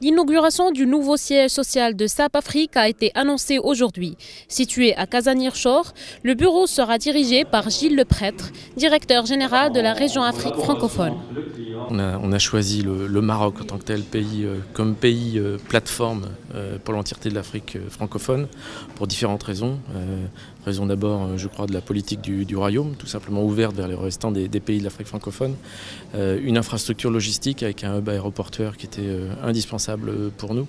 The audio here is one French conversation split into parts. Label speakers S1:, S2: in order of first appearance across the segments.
S1: L'inauguration du nouveau siège social de SAP Afrique a été annoncée aujourd'hui. Situé à Kazaniorchor, le bureau sera dirigé par Gilles Leprêtre, directeur général de la région Afrique francophone.
S2: On a choisi le Maroc en tant que tel pays, comme pays plateforme pour l'entièreté de l'Afrique francophone, pour différentes raisons. Raison d'abord, je crois, de la politique du royaume, tout simplement ouverte vers les restants des pays de l'Afrique francophone. Une infrastructure logistique avec un hub aéroportuaire qui était indispensable pour nous.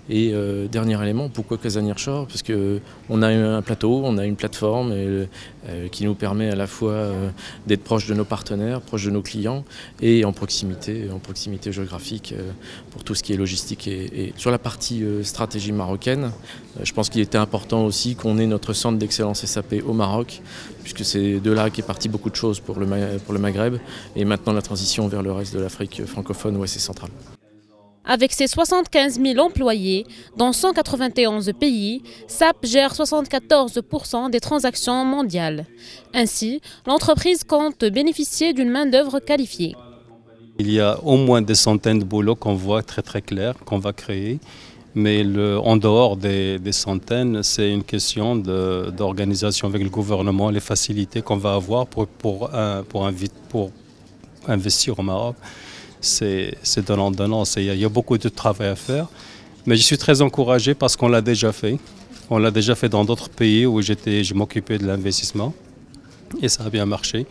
S2: Et dernier élément, pourquoi Kazaniorchor? Parce qu'on a un plateau, on a une plateforme qui nous permet à la fois d'être proche de nos partenaires, proche de nos clients et en proximité géographique pour tout ce qui est logistique. Et sur la partie stratégie marocaine, je pense qu'il était important aussi qu'on ait notre centre d'excellence SAP au Maroc, puisque c'est de là qu'est parti beaucoup de choses pour le Maghreb et maintenant la transition vers le reste de l'Afrique francophone ouest et centrale.
S1: Avec ses 75 000 employés dans 191 pays, SAP gère 74% des transactions mondiales. Ainsi, l'entreprise compte bénéficier d'une main-d'œuvre qualifiée.
S3: Il y a au moins des centaines de boulots qu'on voit très clair, qu'on va créer. Mais en dehors des centaines, c'est une question d'organisation avec le gouvernement, les facilités qu'on va avoir pour investir au Maroc. C'est donnant-donnant, il y a beaucoup de travail à faire. Mais je suis très encouragé parce qu'on l'a déjà fait. On l'a déjà fait dans d'autres pays où je m'occupais de l'investissement et ça a bien marché.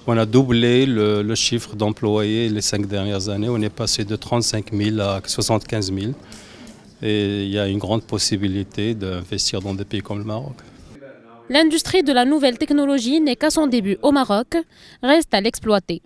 S3: On a doublé le chiffre d'employés les 5 dernières années. On est passé de 35 000 à 75 000. Et il y a une grande possibilité d'investir dans des pays comme le Maroc.
S1: L'industrie de la nouvelle technologie n'est qu'à son début au Maroc, reste à l'exploiter.